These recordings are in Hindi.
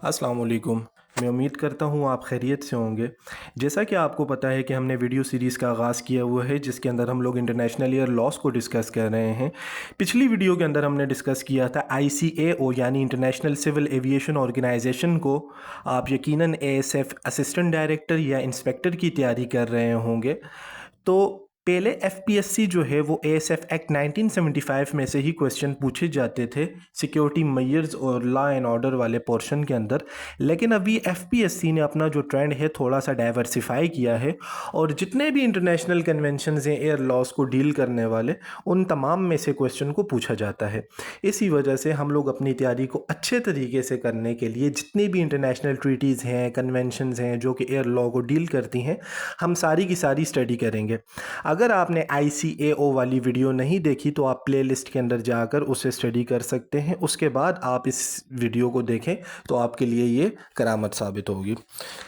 अस्सलाम वालेकुम। मैं उम्मीद करता हूँ आप खैरियत से होंगे। जैसा कि आपको पता है कि हमने वीडियो सीरीज़ का आगाज़ किया हुआ है जिसके अंदर हम लोग इंटरनेशनल एयर लॉज़ को डिस्कस कर रहे हैं। पिछली वीडियो के अंदर हमने डिस्कस किया था ICAO यानी इंटरनेशनल सिविल एविएशन ऑर्गेनाइजेशन को। आप यकीनन ASF असिस्टेंट डायरेक्टर या इंस्पेक्टर की तैयारी कर रहे होंगे। तो पहले एफपीएससी जो है वो एएसएफ एक्ट 1975 में से ही क्वेश्चन पूछे जाते थे सिक्योरिटी मेजर्स और लॉ एंड ऑर्डर वाले पोर्शन के अंदर। लेकिन अभी एफपीएससी ने अपना जो ट्रेंड है थोड़ा सा डाइवर्सिफाई किया है और जितने भी इंटरनेशनल कन्वेंशंस हैं एयर लॉस को डील करने वाले उन तमाम में से क्वेश्चन को पूछा जाता है। इसी वजह से हम लोग अपनी तैयारी को अच्छे तरीके से करने के लिए जितनी भी इंटरनेशनल ट्रीटीज़ हैं कन्वेंशंस हैं जो कि एयर लॉ को डील करती हैं हम सारी की सारी स्टडी करेंगे। अगर आपने ICAO वाली वीडियो नहीं देखी तो आप प्लेलिस्ट के अंदर जाकर उसे स्टडी कर सकते हैं। उसके बाद आप इस वीडियो को देखें तो आपके लिए ये करामत साबित होगी।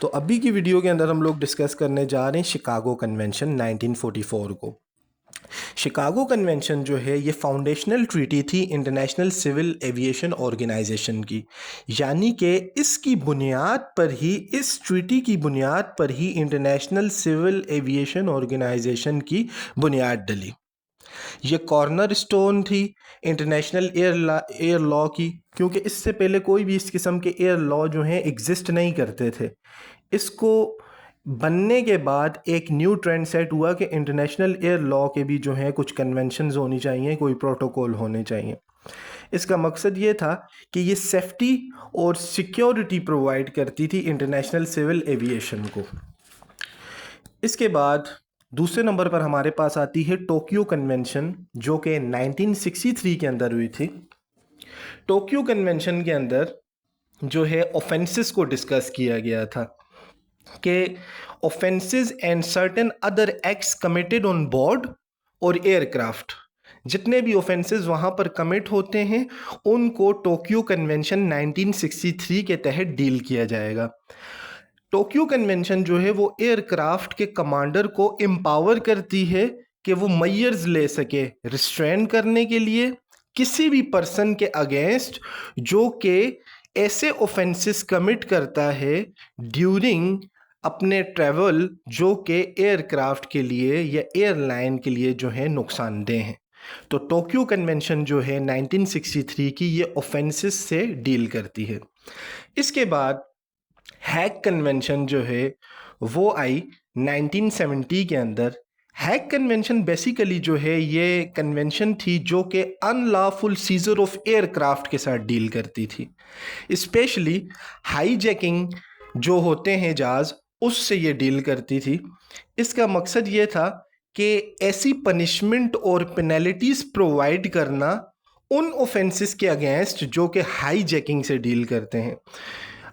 तो अभी की वीडियो के अंदर हम लोग डिस्कस करने जा रहे हैं शिकागो कन्वेंशन 1944 को। शिकागो कन्वेंशन जो है ये फाउंडेशनल ट्रीटी थी इंटरनेशनल सिविल एविएशन ऑर्गेनाइजेशन की, यानी कि इसकी बुनियाद पर ही इस ट्रीटी की बुनियाद पर ही इंटरनेशनल सिविल एविएशन ऑर्गेनाइजेशन की बुनियाद डली। ये कॉर्नर स्टोन थी इंटरनेशनल एयर लॉ की, क्योंकि इससे पहले कोई भी इस किस्म के एयर लॉ जो हैं एग्जिस्ट नहीं करते थे। इसको बनने के बाद एक न्यू ट्रेंड सेट हुआ कि इंटरनेशनल एयर लॉ के भी जो हैं कुछ कन्वेंशंस होनी चाहिए, कोई प्रोटोकॉल होने चाहिए। इसका मकसद ये था कि ये सेफ्टी और सिक्योरिटी प्रोवाइड करती थी इंटरनेशनल सिविल एविएशन को। इसके बाद दूसरे नंबर पर हमारे पास आती है टोक्यो कन्वेंशन जो कि 1963 के अंदर हुई थी। टोक्यो कन्वेंशन के अंदर जो है ऑफेंसेस को डिस्कस किया गया था कि offences and certain other acts committed on board और एयरक्राफ्ट, जितने भी ऑफेंसेस वहाँ पर कमिट होते हैं उनको टोक्यो कन्वेंशन 1963 के तहत डील किया जाएगा। टोक्यो कन्वेंशन जो है वो एयरक्राफ्ट के कमांडर को एम्पावर करती है कि वो मेजर्स ले सके रिस्ट्रेन करने के लिए किसी भी पर्सन के अगेंस्ट जो कि ऐसे ऑफेंसेस कमिट करता है ड्यूरिंग अपने ट्रैवल जो कि एयरक्राफ्ट के लिए या एयरलाइन के लिए जो है नुकसानदेह हैं। तो टोक्यो कन्वेंशन जो है 1963 की ये ऑफेंसेस से डील करती है। इसके बाद हैग कन्वेंशन जो है वो आई 1970 के अंदर। हैग कन्वेंशन बेसिकली जो है ये कन्वेंशन थी जो कि अनलॉफुल सीजर ऑफ एयरक्राफ्ट के साथ डील करती थी, स्पेशली हाईजैकिंग जो होते हैं जहाज़ उससे ये डील करती थी। इसका मकसद ये था कि ऐसी पनिशमेंट और पेनल्टीज़ प्रोवाइड करना उन ऑफेंसेस के अगेंस्ट जो कि हाईजैकिंग से डील करते हैं।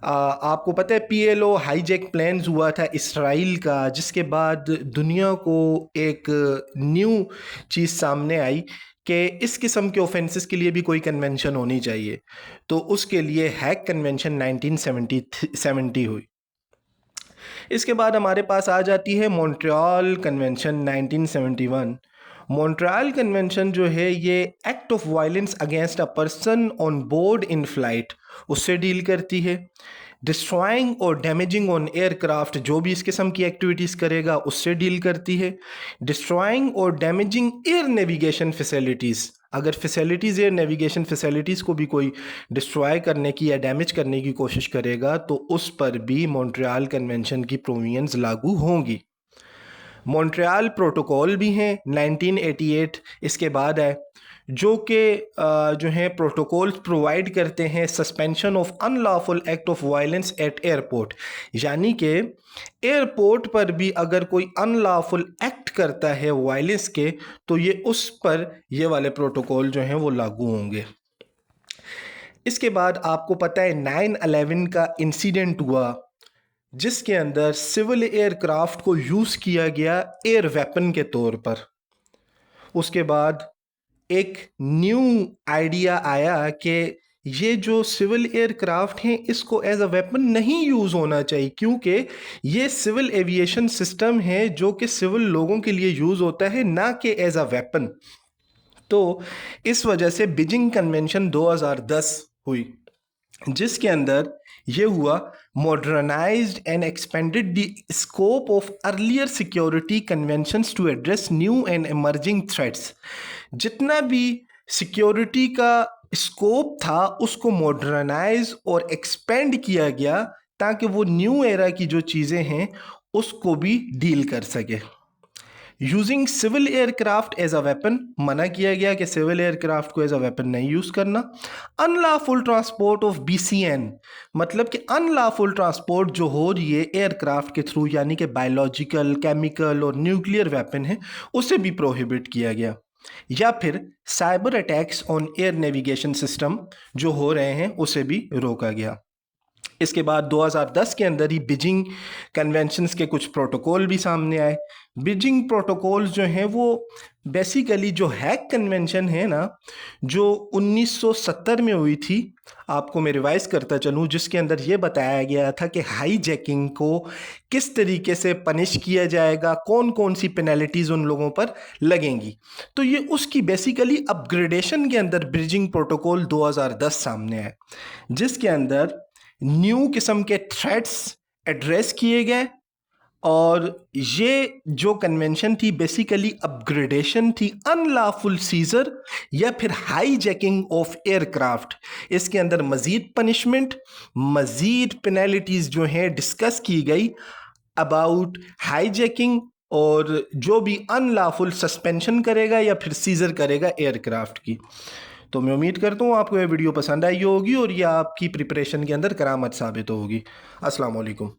आपको पता है PLO हाईजैक प्लान्स हुआ था इसराइल का, जिसके बाद दुनिया को एक न्यू चीज़ सामने आई कि इस किस्म के ऑफेंसेस के लिए भी कोई कन्वेंशन होनी चाहिए। तो उसके लिए हैग कन्वेंशन 1970 हुई। इसके बाद हमारे पास आ जाती है मॉन्ट्रियल कन्वेंशन 1971। मॉन्ट्रियल कन्वेंशन जो है ये act of violence against a person on board in flight उससे डील करती है। डिस्ट्रॉइंग और डैमेजिंग ऑन एयरक्राफ्ट जो भी इस किस्म की एक्टिविटीज़ करेगा उससे डील करती है। डिस्ट्रॉइंग और डैमेजिंग एयर नेविगेशन फैसिलिटीज़, अगर फैसिलिटीज़ एयर नेविगेशन फैसिलिटीज़ को भी कोई डिस्ट्रॉय करने की या डैमेज करने की कोशिश करेगा तो उस पर भी मॉन्ट्रियल कन्वेंशन की प्रोविजंस लागू होंगी। मॉन्ट्रियल प्रोटोकॉल भी हैं 1988 इसके बाद है, जो कि जो हैं प्रोटोकॉल्स प्रोवाइड करते हैं suspension of unlawful act of violence eight airport, यानी कि एयरपोर्ट पर भी अगर कोई अनलॉफुल एक्ट करता है वायलेंस के तो ये उस पर ये वाले प्रोटोकॉल जो हैं वो लागू होंगे। इसके बाद आपको पता है 9/11 का इंसिडेंट हुआ जिसके अंदर सिविल एयरक्राफ्ट को यूज़ किया गया एयर वेपन के तौर पर। उसके बाद एक न्यू आइडिया आया कि ये जो सिविल एयरक्राफ्ट हैं इसको एज अ वेपन नहीं यूज़ होना चाहिए, क्योंकि ये सिविल एविएशन सिस्टम है जो कि सिविल लोगों के लिए यूज़ होता है ना कि एज अ वेपन। तो इस वजह से बीजिंग कन्वेंशन 2010 हुई। जिसके अंदर ये हुआ modernized and expanded the scope of earlier security conventions to address new and emerging threats. जितना भी सिक्योरिटी का स्कोप था उसको मॉडर्नाइज और एक्सपेंड किया गया ताकि वो न्यू एरा की जो चीज़ें हैं उसको भी डील कर सके। Using civil aircraft as a weapon, मना किया गया कि सिविल एयरक्राफ्ट को एज अ वेपन नहीं यूज़ करना। अनलॉफुल ट्रांसपोर्ट ऑफ BCN, मतलब कि अनलॉफुल ट्रांसपोर्ट जो हो रही है एयरक्राफ्ट के थ्रू, यानी कि बायोलॉजिकल, केमिकल और न्यूक्लियर वेपन है, उसे भी प्रोहिबिट किया गया। या फिर cyber attacks on air navigation system जो हो रहे हैं उसे भी रोका गया। इसके बाद 2010 के अंदर ही बीजिंग कन्वेंशंस के कुछ प्रोटोकॉल भी सामने आए। बीजिंग प्रोटोकॉल्स जो हैं वो बेसिकली जो हैक कन्वेंशन है ना, जो 1970 में हुई थी, आपको मैं रिवाइज करता चलूँ, जिसके अंदर ये बताया गया था कि हाईजैकिंग को किस तरीके से पनिश किया जाएगा, कौन कौन सी पेनल्टीज़ उन लोगों पर लगेंगी। तो ये उसकी बेसिकली अपग्रेडेशन के अंदर ब्रिजिंग प्रोटोकॉल 2010 सामने आए, जिसके अंदर न्यू किस्म के थ्रेट्स एड्रेस किए गए। और ये जो कन्वेंशन थी बेसिकली अपग्रेडेशन थी अनलॉफुल सीजर या फिर हाईजैकिंग ऑफ एयरक्राफ्ट। इसके अंदर मज़ीद पनिशमेंट, मज़ीद पेनल्टीज़ जो हैं डिस्कस की गई अबाउट हाईजैकिंग और जो भी अनलॉफुल सस्पेंशन करेगा या फिर सीजर करेगा एयरक्राफ्ट की। तो मैं उम्मीद करता हूँ आपको ये वीडियो पसंद आई होगी और ये आपकी प्रिपरेशन के अंदर करामत साबित होगी। अस्सलाम वालेकुम।